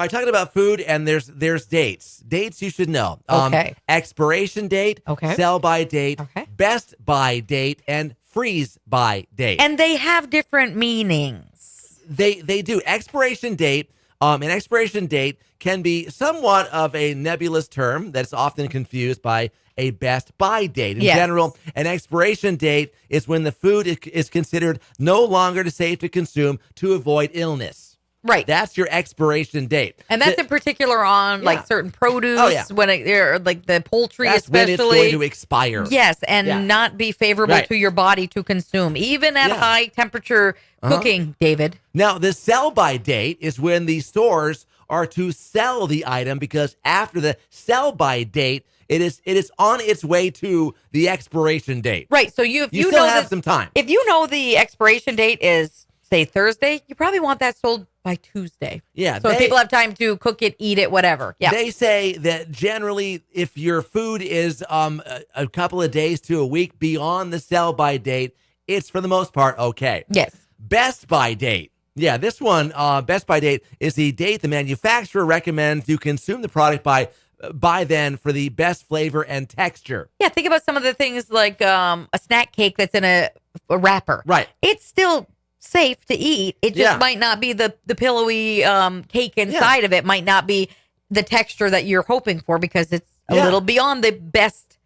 All right, talking about food, and there's dates. Dates you should know. Okay. Expiration date, Okay. sell by date, Okay. best by date, and freeze by date. And they have different meanings. They do. Expiration date, an expiration date can be somewhat of a nebulous term that's often confused by a best by date. In general, an expiration date is when the food is considered no longer safe to consume to avoid illness. Right. That's your expiration date. And that's in particular on like certain produce, when like the poultry that's especially. When it's going to expire. Yes, and not be favorable to your body to consume, even at high temperature cooking, David. Now, the sell by date is when the stores are to sell the item, because after the sell by date, it is on its way to the expiration date. Right. So you still know have some time. If you know the expiration date is, say, Thursday, you probably want that sold by Tuesday. Yeah. So people have time to cook it, eat it, whatever. Yeah. They say that generally, if your food is a couple of days to a week beyond the sell by date, it's for the most part okay. Yes. Best by date. Yeah, this one, best by date, is the date the manufacturer recommends you consume the product by then for the best flavor and texture. Yeah, think about some of the things like a snack cake that's in a wrapper. Right. It's still safe to eat. It just might not be the pillowy cake inside of it, might not be the texture that you're hoping for because it's a little beyond the best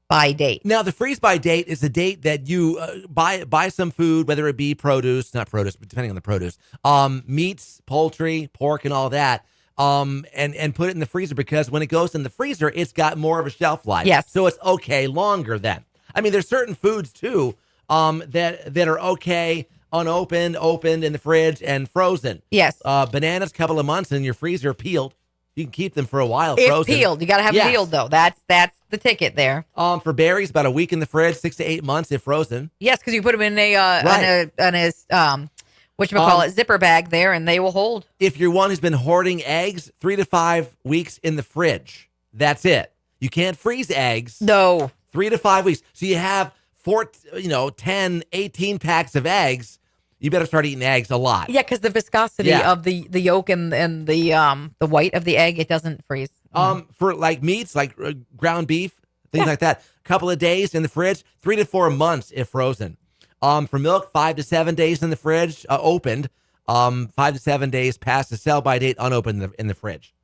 by date. Now, the freeze by date is the date that you buy some food, whether it be not produce, but depending on the produce, meats, poultry, pork, and all that, and put it in the freezer, because when it goes in the freezer, it's got more of a shelf life. Yes. So it's okay longer then. I mean, there's certain foods too that are okay unopened, opened in the fridge, and frozen. Yes. Bananas, couple of months in your freezer, peeled. You can keep them for a while if frozen. Peeled. You got to have it peeled, though. That's the ticket there. For berries, about a week in the fridge, 6 to 8 months if frozen. Yes, because you put them in a zipper bag there, and they will hold. If you're one who's been hoarding eggs, 3 to 5 weeks in the fridge. That's it. You can't freeze eggs. No. 3 to 5 weeks. So you have 10, 18 packs of eggs. You better start eating eggs a lot. Yeah, because the viscosity of the yolk and the white of the egg, it doesn't freeze. For like meats, like ground beef, things like that, couple of days in the fridge, 3 to 4 months if frozen. For milk, 5 to 7 days in the fridge, opened. 5 to 7 days past the sell by date, unopened in the fridge.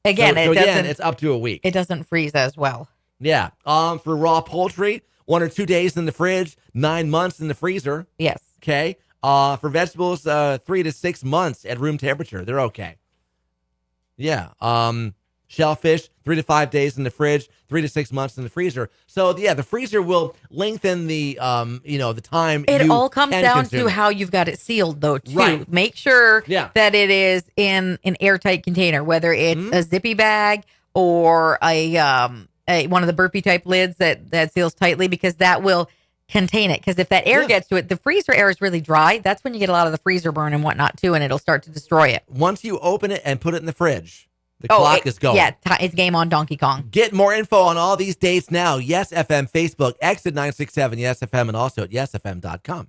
Again, it's up to a week. It doesn't freeze as well. Yeah. For raw poultry, 1 or 2 days in the fridge, 9 months in the freezer. Yes. Okay. For vegetables, 3 to 6 months at room temperature. They're okay. Yeah. Shellfish, 3 to 5 days in the fridge, 3 to 6 months in the freezer. So yeah, the freezer will lengthen the the time. It all comes down to it. how you've got it sealed, though. Too. Right. Make sure that it is in an airtight container, whether it's a zippy bag or a one of the burpee type lids that seals tightly, because that will contain it. Because if that air gets to it, the freezer air is really dry. That's when you get a lot of the freezer burn and whatnot too, and it'll start to destroy it. Once you open it and put it in the fridge, the clock is going. Yeah, it's game on Donkey Kong. Get more info on all these dates now. Yes FM Facebook, Exit 967 Yes FM, and also at yesfm.com.